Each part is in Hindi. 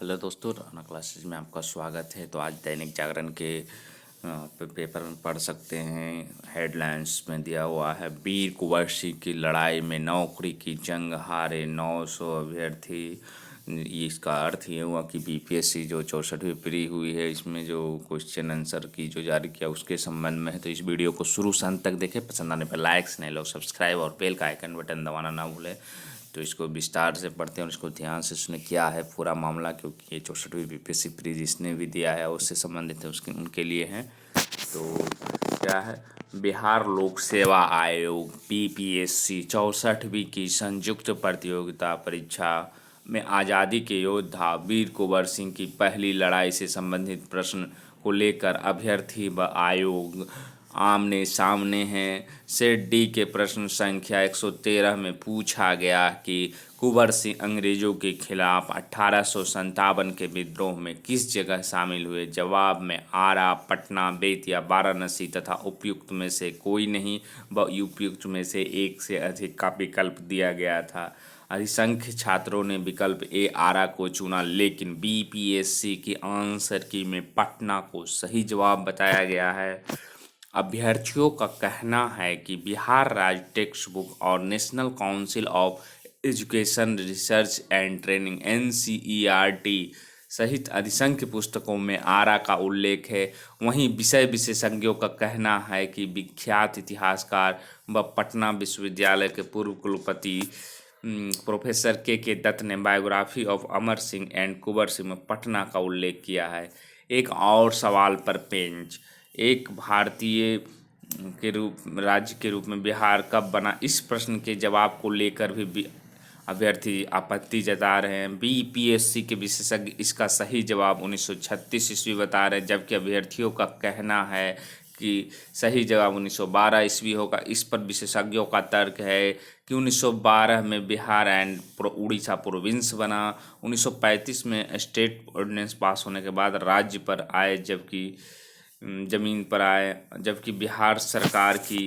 हेलो दोस्तों, राना क्लासेज में आपका स्वागत है। तो आज दैनिक जागरण के पेपर में पढ़ सकते हैं। हेडलाइंस में दिया हुआ है, वीर कुंवर सिंह की लड़ाई में नौकरी की जंग हारे 900 अभ्यर्थी। इसका अर्थ ये हुआ कि बीपीएससी जो 64वीं प्री हुई है, इसमें जो क्वेश्चन आंसर की जो जारी किया उसके संबंध में है। तो इस वीडियो को शुरू से अंत तक देखें। पसंद आने पर लाइक्स नहीं लो, सब्सक्राइब और बेल का आइकन बटन दबाना ना भूलें। तो इसको विस्तार से पढ़ते हैं और इसको ध्यान से सुने क्या है पूरा मामला, क्योंकि ये 64वीं बीपीएससी प्री जिसने भी दिया है उससे संबंधित है, उसके उनके लिए हैं। तो क्या है, बिहार लोक सेवा आयोग बीपीएससी 64वीं की संयुक्त प्रतियोगिता परीक्षा में आज़ादी के योद्धा वीर कुंवर सिंह की पहली लड़ाई से संबंधित प्रश्न को लेकर अभ्यर्थी व आयोग आमने सामने हैं। सेट डी के प्रश्न संख्या 113 में पूछा गया कि कुंवर सिंह अंग्रेजों के खिलाफ 1857 के विद्रोह में किस जगह शामिल हुए। जवाब में आरा, पटना, बेतिया, वाराणसी तथा उपयुक्त में से कोई नहीं व उपयुक्त में से एक से अधिक का विकल्प दिया गया था। अधिसंख्य छात्रों ने विकल्प ए आरा को चुना, लेकिन बीपीएससी की आंसर की में पटना को सही जवाब बताया गया है। अभ्यर्थियों का कहना है कि बिहार राज्य टेक्स्ट बुक और national council of education research and training NCERT सहित अधिसंख्य पुस्तकों में आरा का उल्लेख है। वहीं विषय विशेषज्ञों का कहना है कि विख्यात इतिहासकार व पटना विश्वविद्यालय के पूर्व कुलपति प्रोफेसर के दत्त ने biography of Amar Singh and Kunwar Singh में पटना का उल्लेख किया है। एक और सवाल पर पेंच, एक भारतीय के राज्य के रूप में बिहार कब बना, इस प्रश्न के जवाब को लेकर भी अभ्यर्थी आपत्ति जता रहे हैं। बीपीएससी के विशेषज्ञ इसका सही जवाब 1936 ईस्वी बता रहे हैं, जबकि अभ्यर्थियों का कहना है कि सही जवाब 1912 ईस्वी होगा। इस पर विशेषज्ञों का तर्क है कि 1912 में बिहार एंड उड़ीसा प्रोविंस बना। 1935 में स्टेट ऑर्डिनेंस पास होने के बाद राज्य पर आए, जबकि ज़मीन पर आए, जबकि बिहार सरकार की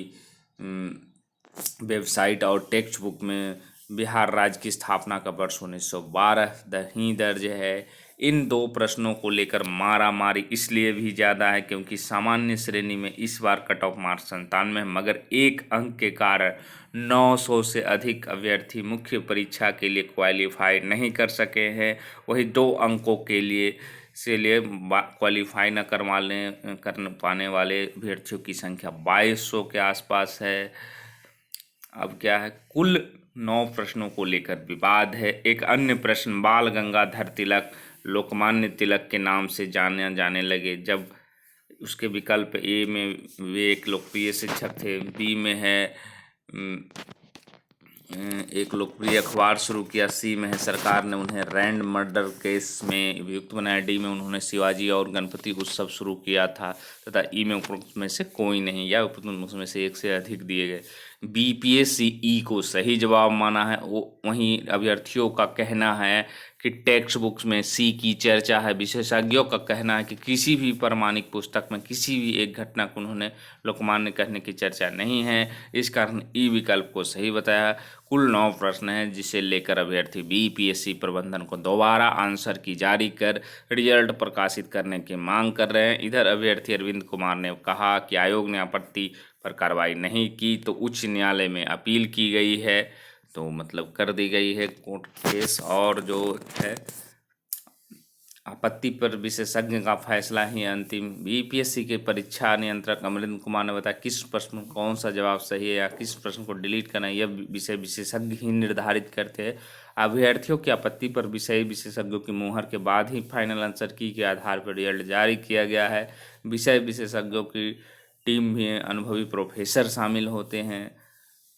वेबसाइट और टेक्स्ट बुक में बिहार राज्य की स्थापना का वर्ष 1912 ही दर्ज है। इन दो प्रश्नों को लेकर मारामारी इसलिए भी ज़्यादा है क्योंकि सामान्य श्रेणी में इस बार कट ऑफ मार्क्स 97 है, मगर एक अंक के कारण 900 से अधिक अभ्यर्थी मुख्य परीक्षा के लिए क्वालिफाई नहीं कर सके हैं। वही 2 अंकों के लिए क्वालिफाई न कर पाने वाले अभ्यर्थियों की संख्या 2200 के आसपास है। अब क्या है, कुल 9 प्रश्नों को लेकर विवाद है। एक अन्य प्रश्न, बाल गंगाधर तिलक लोकमान्य तिलक के नाम से जाने जाने लगे, जब उसके विकल्प ए में वे एक लोकप्रिय शिक्षक थे, बी में है एक लोकप्रिय अखबार शुरू किया, सी में है सरकार ने उन्हें रैंड मर्डर केस में अभियुक्त बनाया, डी में उन्होंने शिवाजी और गणपति उत्सव शुरू किया था, तथा ई में उपरोक्त में से कोई नहीं या उपरोक्त में से एक से अधिक दिए गए। बीपीएससी ई को सही जवाब माना है। वहीं अभ्यर्थियों का कहना है कि टेक्स्ट बुक्स में सी की चर्चा है। विशेषज्ञों का कहना है कि किसी भी प्रमाणिक पुस्तक में किसी भी एक घटना को उन्होंने लोकमान्य कहने की चर्चा नहीं है, इस कारण ई विकल्प को सही बताया। कुल 9 प्रश्न हैं, जिसे लेकर अभ्यर्थी बीपीएससी प्रबंधन को दोबारा आंसर की जारी कर रिजल्ट प्रकाशित करने की मांग कर रहे हैं। इधर अभ्यर्थी अरविंद कुमार ने कहा कि आयोग ने आपत्ति पर कार्रवाई नहीं की, तो उच्च न्यायालय में अपील की गई है, तो मतलब कर दी गई है कोर्ट केस, और जो है आपत्ति पर विशेषज्ञ का फैसला ही अंतिम। बीपीएससी के परीक्षा नियंत्रक अमरिंदर कुमार ने बताया किस प्रश्न में कौन सा जवाब सही है या किस प्रश्न को डिलीट करना है, यह विषय विशेषज्ञ ही निर्धारित करते हैं। अभ्यर्थियों की आपत्ति पर विषय विशेषज्ञों की मुहर के बाद ही फाइनल आंसर की के आधार पर रिजल्ट जारी किया गया है। विषय विशेषज्ञों की टीम में अनुभवी प्रोफेसर शामिल होते हैं।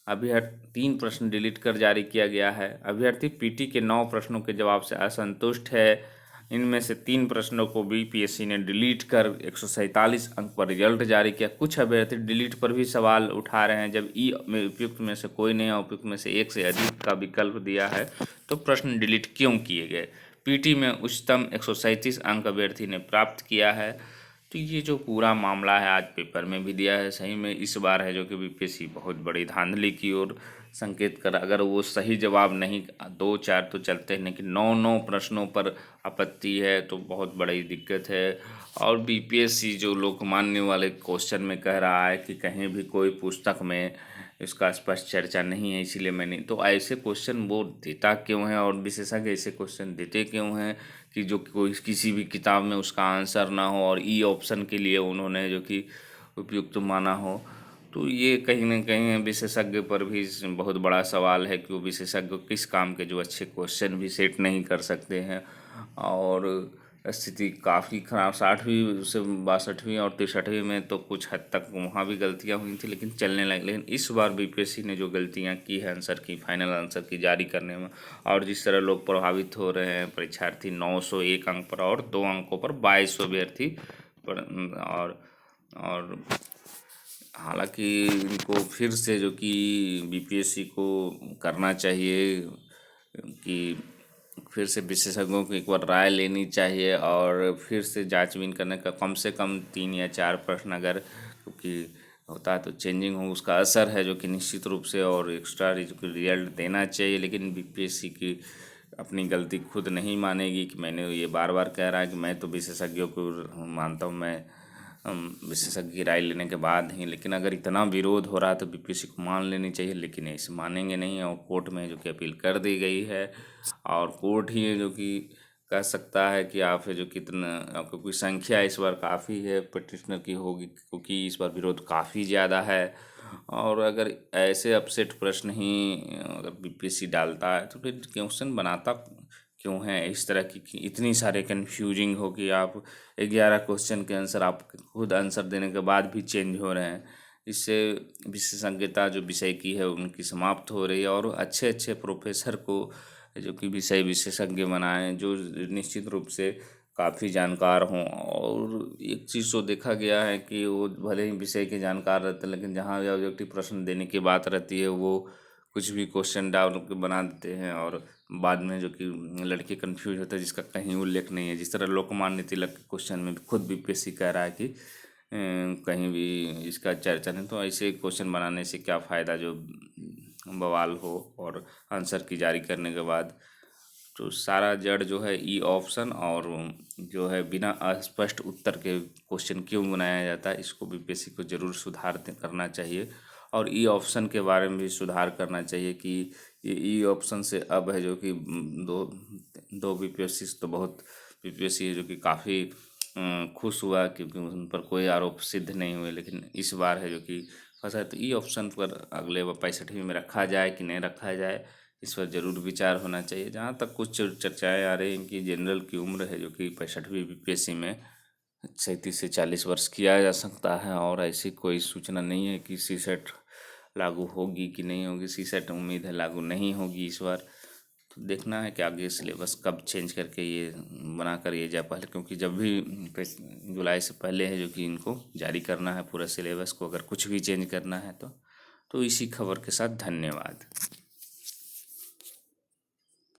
अभ्यर्थी 3 प्रश्न डिलीट कर जारी किया गया है। अभ्यर्थी पीटी के 9 प्रश्नों के जवाब से असंतुष्ट है। इनमें से 3 प्रश्नों को बीपीएससी ने डिलीट कर 147 अंक पर रिजल्ट जारी किया। कुछ अभ्यर्थी डिलीट पर भी सवाल उठा रहे हैं। जब ई में उपयुक्त में से कोई नहीं, उपयुक्त में से एक से अधिक का विकल्प दिया है, तो प्रश्न डिलीट क्यों किए गए। पीटी में उच्चतम 137 अंक अभ्यर्थी ने प्राप्त किया है। तो ये जो पूरा मामला है आज पेपर में भी दिया है, सही में इस बार है जो कि बीपीएससी बहुत बड़ी धांधली की ओर संकेत कर, अगर वो सही जवाब नहीं, 2-4 तो चलते हैं लेकिन 9-9 प्रश्नों पर आपत्ति है तो बहुत बड़ी दिक्कत है। और बीपीएससी जो लोकमान्य वाले क्वेश्चन में कह रहा है कि कहीं भी कोई पुस्तक में इसका स्पष्ट चर्चा नहीं है, इसीलिए मैंने, तो ऐसे क्वेश्चन वो देता क्यों है और विशेषज्ञ ऐसे क्वेश्चन देते क्यों हैं कि जो कोई किसी भी किताब में उसका आंसर ना हो और ई ऑप्शन के लिए उन्होंने जो कि उपयुक्त माना हो। तो ये कहीं ना कहीं विशेषज्ञ पर भी बहुत बड़ा सवाल है कि वो विशेषज्ञ किस काम के जो अच्छे क्वेश्चन भी सेट नहीं कर सकते हैं। और स्थिति काफ़ी ख़राब, 60वीं से 62वीं और 63वीं में तो कुछ हद तक वहाँ भी गलतियाँ हुई थी लेकिन चलने लगी। लेकिन इस बार बीपीएससी ने जो गलतियाँ की है आंसर की, फाइनल आंसर की जारी करने में, और जिस तरह लोग प्रभावित हो रहे हैं परीक्षार्थी, 901 अंक पर और 2 अंकों पर 2200 अभ्यर्थी पर, और हालांकि इनको फिर से जो कि बीपीएससी को करना चाहिए कि फिर से विशेषज्ञों की एक बार राय लेनी चाहिए और फिर से जांचबीन करने का, कम से कम 3 या 4 प्रश्न अगर क्योंकि होता है तो चेंजिंग हो, उसका असर है जो कि निश्चित रूप से, और एक्स्ट्रा जो कि रिजल्ट देना चाहिए। लेकिन बीपीएससी की अपनी गलती खुद नहीं मानेगी कि मैंने, ये बार बार कह रहा है कि मैं तो विशेषज्ञों को मानता हूँ, मैं विशेषज्ञ की राय लेने के बाद ही, लेकिन अगर इतना विरोध हो रहा है तो बीपीएससी को मान लेनी चाहिए, लेकिन ऐसे मानेंगे नहीं। और कोर्ट में जो कि अपील कर दी गई है और कोर्ट ही है जो कि कह सकता है कि आप है जो कितना, क्योंकि संख्या इस बार काफ़ी है पिटिशनर की होगी, क्योंकि इस बार विरोध काफ़ी ज़्यादा है। और अगर ऐसे अपसेट प्रश्न ही अगर बीपीएससी डालता है तो फिर क्वेश्चन बनाता क्यों है इस तरह की कि इतनी सारे कन्फ्यूजिंग हो कि आप 11 क्वेश्चन के आंसर आप खुद आंसर देने के बाद भी चेंज हो रहे हैं। इससे विशेषज्ञता जो विषय की है उनकी समाप्त हो रही है, और अच्छे अच्छे प्रोफेसर को जो कि विषय विशेषज्ञ बनाएं जो निश्चित रूप से काफ़ी जानकार हों। और एक चीज़ तो देखा गया है कि वो भले ही विषय के जानकार रहते हैं लेकिन जहाँ भी ऑब्जेक्टिव प्रश्न देने की बात रहती है वो कुछ भी क्वेश्चन डाल के बना देते हैं, और बाद में जो कि लड़के कंफ्यूज होते हैं जिसका कहीं उल्लेख नहीं है। जिस तरह लोकमान्य तिलक के क्वेश्चन में भी खुद बीपीएससी कह रहा है कि कहीं भी इसका चर्चा नहीं, तो ऐसे क्वेश्चन बनाने से क्या फ़ायदा जो बवाल हो और आंसर की जारी करने के बाद। तो सारा जड़ जो है ई ऑप्शन और जो है बिना अस्पष्ट उत्तर के क्वेश्चन क्यों बनाया जाता है, इसको बीपीएससी को ज़रूर सुधार करना चाहिए। और ई ऑप्शन के बारे में भी सुधार करना चाहिए कि ये ई ऑप्शन से अब है जो कि दो दो बीपीएससी से तो बहुत बीपीएससी है जो कि काफ़ी खुश हुआ क्योंकि उन पर कोई आरोप सिद्ध नहीं हुए, लेकिन इस बार है जो कि फंसा है। तो ई ऑप्शन पर अगले 65वीं में रखा जाए कि नहीं रखा जाए, इस पर ज़रूर विचार होना चाहिए। जहाँ तक कुछ चर्चाएं आ रही हैं कि जनरल की उम्र है जो कि 65वीं बीपीएससी में 37 से 40 वर्ष किया जा सकता है, और ऐसी कोई सूचना नहीं है कि सीसेट लागू होगी कि नहीं होगी। सीसेट उम्मीद है लागू नहीं होगी इस बार। तो देखना है कि आगे सिलेबस कब चेंज करके ये बना कर ये जाए पहले, क्योंकि जब भी जुलाई से पहले है जो कि इनको जारी करना है पूरा सिलेबस को, अगर कुछ भी चेंज करना है तो इसी खबर के साथ धन्यवाद।